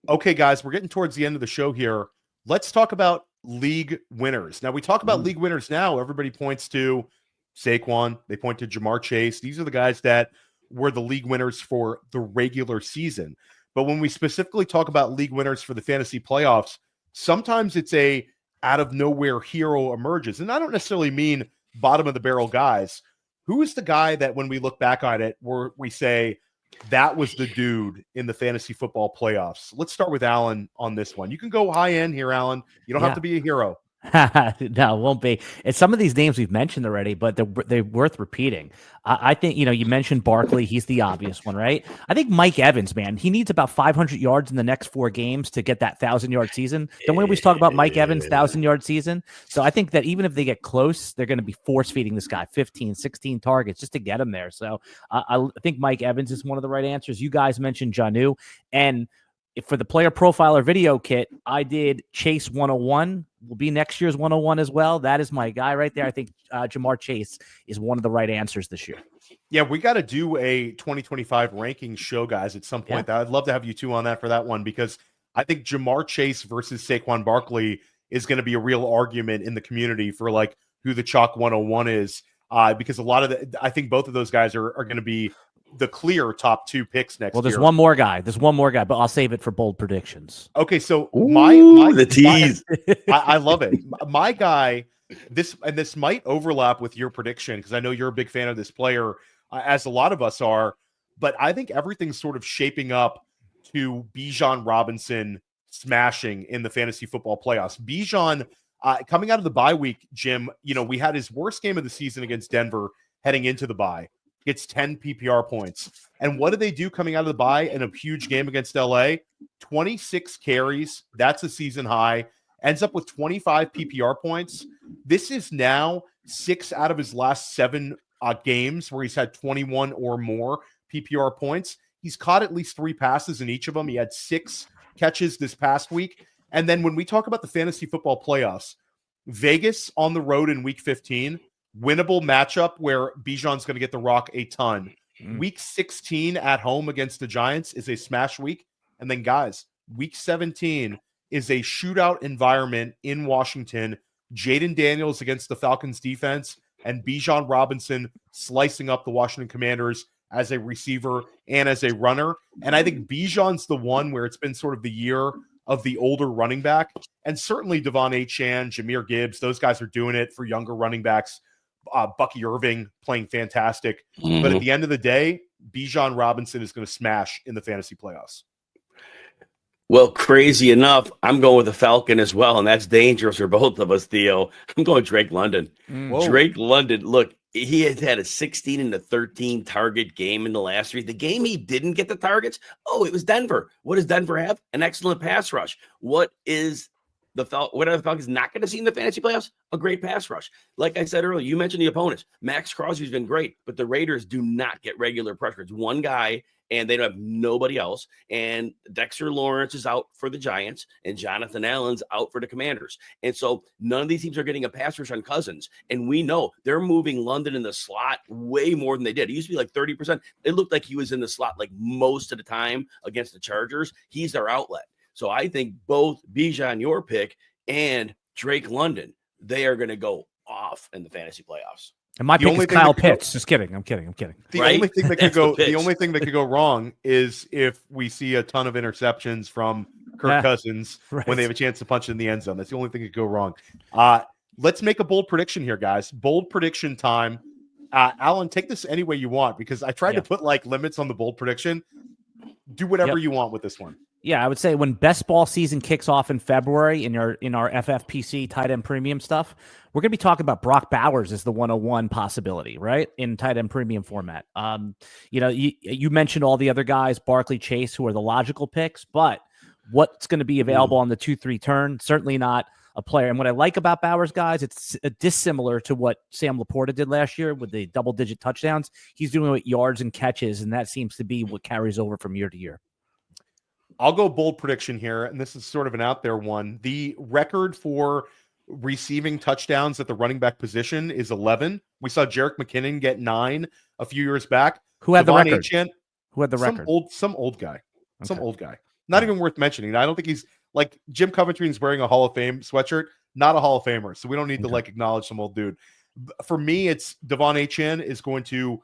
Okay, guys, we're getting towards the end of the show here. Let's talk about league winners. Now, we talk about league winners now. Everybody points to Saquon. They point to Jamar Chase. These are the guys that were the league winners for the regular season. But when we specifically talk about league winners for the fantasy playoffs, sometimes it's a out of nowhere hero emerges. And I don't necessarily mean bottom of the barrel guys, who is the guy that when we look back on it, we say that was the dude in the fantasy football playoffs? Let's start with Alan on this one. You can go high end here, Alan. You don't have to be a hero. No, it won't be. It's some of these names we've mentioned already, but they're worth repeating. I think, you mentioned Barkley. He's the obvious one, right? I think Mike Evans, man, he needs about 500 yards in the next 4 games to get that 1,000-yard season. Don't we always talk about Mike Evans' 1,000-yard season? So I think that even if they get close, they're going to be force-feeding this guy 15, 16 targets just to get him there. So I think Mike Evans is one of the right answers. You guys mentioned Jonnu, and for the player profiler video kit, I did Chase 101. Will be next year's 101 as well. That is my guy right there. I think Jamar Chase is one of the right answers this year. Yeah, we got to do a 2025 ranking show, guys, at some point. Yeah. I'd love to have you two on that for that one, because I think Jamar Chase versus Saquon Barkley is going to be a real argument in the community for like who the Chalk 101 is, because a lot of I think both of those guys are going to be the clear top 2 picks next year. Well, there's one more guy. But I'll save it for bold predictions. Okay, so the tease. I love it. My guy, this might overlap with your prediction because I know you're a big fan of this player, as a lot of us are. But I think everything's sort of shaping up to Bijan Robinson smashing in the fantasy football playoffs. Bijan, coming out of the bye week, Jim, we had his worst game of the season against Denver heading into the bye. Gets 10 PPR points. And what did they do coming out of the bye in a huge game against LA? 26 carries. That's a season high. Ends up with 25 PPR points. This is now 6 out of his last 7 games where he's had 21 or more PPR points. He's caught at least 3 passes in each of them. He had 6 catches this past week. And then when we talk about the fantasy football playoffs, Vegas on the road in week 15, winnable matchup where Bijan's going to get the rock a ton. Week 16 at home against the Giants is a smash week. And then, guys, week 17 is a shootout environment in Washington. Jaden Daniels against the Falcons defense and Bijan Robinson slicing up the Washington Commanders as a receiver and as a runner. And I think Bijan's the one where it's been sort of the year of the older running back. And certainly Devon Achane, Jahmyr Gibbs, those guys are doing it for younger running backs. Bucky Irving playing fantastic. But at the end of the day, Bijan Robinson is going to smash in the fantasy playoffs. Well, crazy enough, I'm going with the Falcon as well, and that's dangerous for both of us, Theo. I'm going Drake London. Drake London, look, he has had a 16 and a 13 target game in the last 3. The game he didn't get the targets, it was Denver. What does Denver have? An excellent pass rush. What are the Falcons not going to see in the fantasy playoffs? A great pass rush. Like I said earlier, you mentioned the opponents. Max Crosby's been great, but the Raiders do not get regular pressure. It's one guy, and they don't have nobody else. And Dexter Lawrence is out for the Giants, and Jonathan Allen's out for the Commanders. And so none of these teams are getting a pass rush on Cousins. And we know they're moving London in the slot way more than they did. It used to be like 30%. It looked like he was in the slot like most of the time against the Chargers. He's their outlet. So I think both Bijan, your pick, and Drake London, they are going to go off in the fantasy playoffs. And my pick is Kyle Pitts. Just kidding. I'm kidding. The only thing that could go wrong is if we see a ton of interceptions from Kirk Cousins when they have a chance to punch in the end zone. That's the only thing that could go wrong. Let's make a bold prediction here, guys. Bold prediction time. Alan, take this any way you want because I tried to put like limits on the bold prediction. Do whatever you want with this one. Yeah, I would say when best ball season kicks off in February in our FFPC tight end premium stuff, we're going to be talking about Brock Bowers as the 101 possibility, right? In tight end premium format. You mentioned all the other guys, Barkley, Chase, who are the logical picks, but what's going to be available on the 2-3 turn? Certainly not a player. And what I like about Bowers, guys, it's dissimilar to what Sam Laporta did last year with the double-digit touchdowns. He's doing it with yards and catches, and that seems to be what carries over from year to year. I'll go bold prediction here, and this is sort of an out there one. The record for receiving touchdowns at the running back position is 11. We saw Jerick McKinnon get 9 a few years back. Who had Devon the record? Achane, Who had the record? Some old guy. Some old guy. Not even worth mentioning. I don't think he's like Jim Coventry is wearing a Hall of Fame sweatshirt. Not a Hall of Famer, so we don't need to like acknowledge some old dude. For me, it's Devon Achane is going to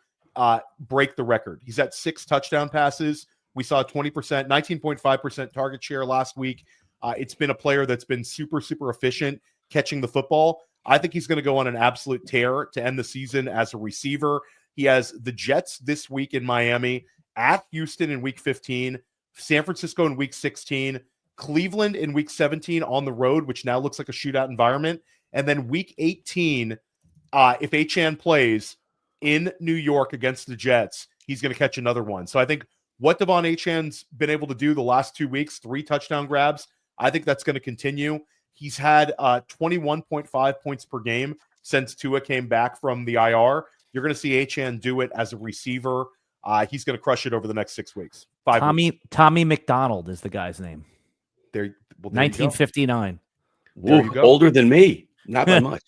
break the record. He's at 6 touchdown passes. We saw 20%, 19.5% target share last week. It's been a player that's been super, super efficient catching the football. I think he's going to go on an absolute tear to end the season as a receiver. He has the Jets this week in Miami, at Houston in week 15, San Francisco in week 16, Cleveland in week 17 on the road, which now looks like a shootout environment. And then week 18, if Achane plays in New York against the Jets, he's going to catch another one. So I think what Devon Achane's been able to do the last 2 weeks, 3 touchdown grabs, I think that's going to continue. He's had 21.5 points per game since Tua came back from the IR. You're going to see Achane do it as a receiver. He's going to crush it over the next 6 weeks. Tommy McDonald is the guy's name. There 1959. There you go. Older than me. Not by much.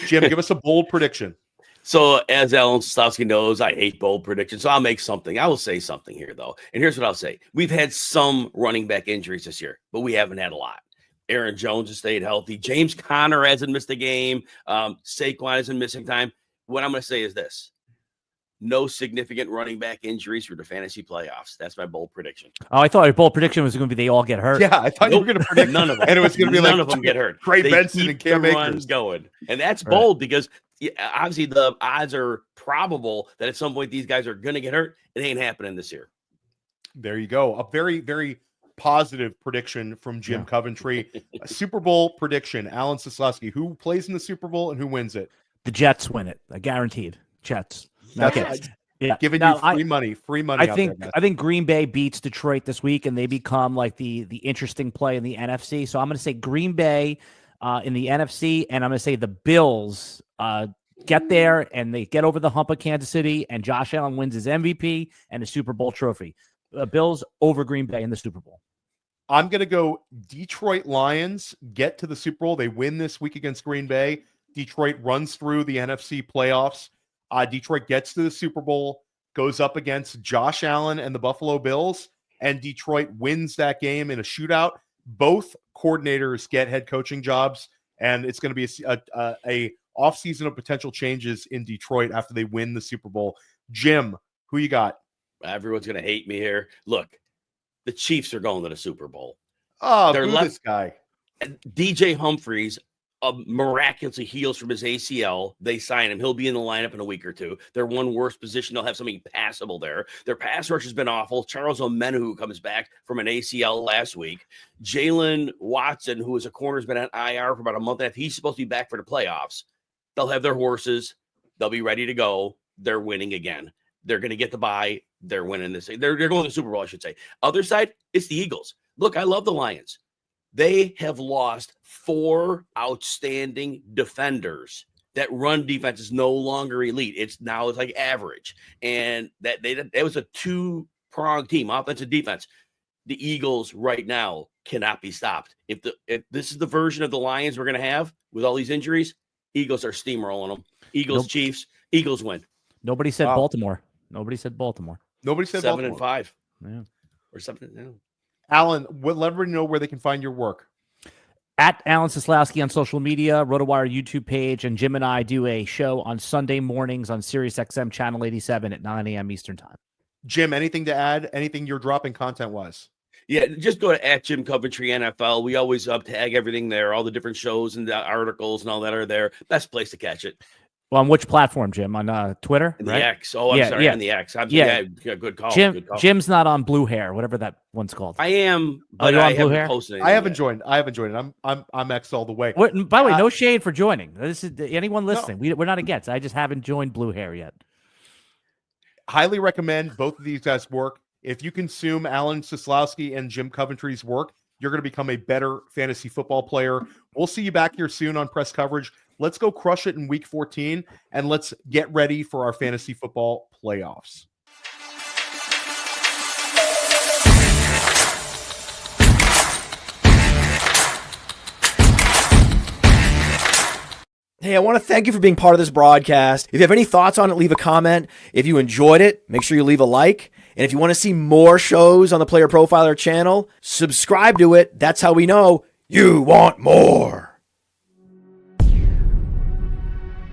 Jim, give us a bold prediction. So, as Alan Seslowsky knows, I hate bold predictions. So I'll make something. I will say something here, though. And here's what I'll say. We've had some running back injuries this year, but we haven't had a lot. Aaron Jones has stayed healthy. James Conner hasn't missed a game. Saquon isn't missing time. What I'm going to say is this. No significant running back injuries for the fantasy playoffs. That's my bold prediction. Oh, I thought your bold prediction was going to be they all get hurt. Yeah, I thought you were going to predict none of them. And it was going to be none like of them get hurt. Trey They Benson keep and Cam the run Akers going. And that's bold because obviously the odds are probable that at some point these guys are going to get hurt. It ain't happening this year. There you go. A very, very positive prediction from Jim Coventry. A Super Bowl prediction. Alan Seslowsky, who plays in the Super Bowl and who wins it? The Jets win it. Guaranteed. Jets. That's giving you free money. I think Green Bay beats Detroit this week, and they become like the interesting play in the NFC. So I'm going to say Green Bay in the NFC, and I'm going to say the Bills get there and they get over the hump of Kansas City, and Josh Allen wins his MVP and a Super Bowl trophy. Bills over Green Bay in the Super Bowl. I'm going to go Detroit Lions get to the Super Bowl. They win this week against Green Bay. Detroit runs through the NFC playoffs. Detroit gets to the Super Bowl, goes up against Josh Allen and the Buffalo Bills, and Detroit wins that game in a shootout. Both coordinators get head coaching jobs, and it's going to be a offseason of potential changes in Detroit after they win the Super Bowl. Jim, who you got? Everyone's going to hate me here. Look, the Chiefs are going to the Super Bowl. Oh, this guy. DJ Humphries miraculously heals from his ACL. They sign him. He'll be in the lineup in a week or two. Their one worst position, they'll have something passable there. Their pass rush has been awful. Charles Omenu, who comes back from an ACL last week. Jalen Watson, who is a corner, has been on IR for about a month and a half. He's supposed to be back for the playoffs. They'll have their horses. They'll be ready to go. They're winning again. They're going to get the bye. They're winning this. They're going to the Super Bowl, I should say. Other side, it's the Eagles. Look, I love the Lions. They have lost 4 outstanding defenders. That run defense is no longer elite. It's like average. And that was a 2-pronged team, offense and defense. The Eagles right now cannot be stopped. If this is the version of the Lions we're going to have with all these injuries, Eagles are steamrolling them. Eagles, Chiefs, Eagles win. Nobody said Baltimore. Nobody said Baltimore. Nobody said 7 Baltimore. and 5. Yeah. Or something. Yeah. Alan, let everybody know where they can find your work. At Alan Seslowsky on social media, Rotowire YouTube page, and Jim and I do a show on Sunday mornings on Sirius XM Channel 87 at 9 a.m. Eastern Time. Jim, anything to add? Anything you're dropping content-wise? Yeah, just go to @Jim Coventry NFL. We always tag everything there, all the different shows and the articles and all that are there. Best place to catch it. Well, on which platform, Jim? On Twitter? And the right? X. Oh, I'm sorry. On the X. Good call. Good call. Jim's not on Blue Hair, whatever that one's called. I am, but I haven't posted anything. I haven't joined. I'm X all the way. By the way, no shade for joining. This is anyone listening. No. We're not against. I just haven't joined Blue Hair yet. Highly recommend both of these guys' work. If you consume Alan Seslowsky and Jim Coventry's work, you're going to become a better fantasy football player. We'll see you back here soon on Press Coverage. Let's go crush it in week 14, and let's get ready for our fantasy football playoffs. Hey, I want to thank you for being part of this broadcast. If you have any thoughts on it, leave a comment. If you enjoyed it, make sure you leave a like. And if you want to see more shows on the Player Profiler channel, subscribe to it. That's how we know you want more.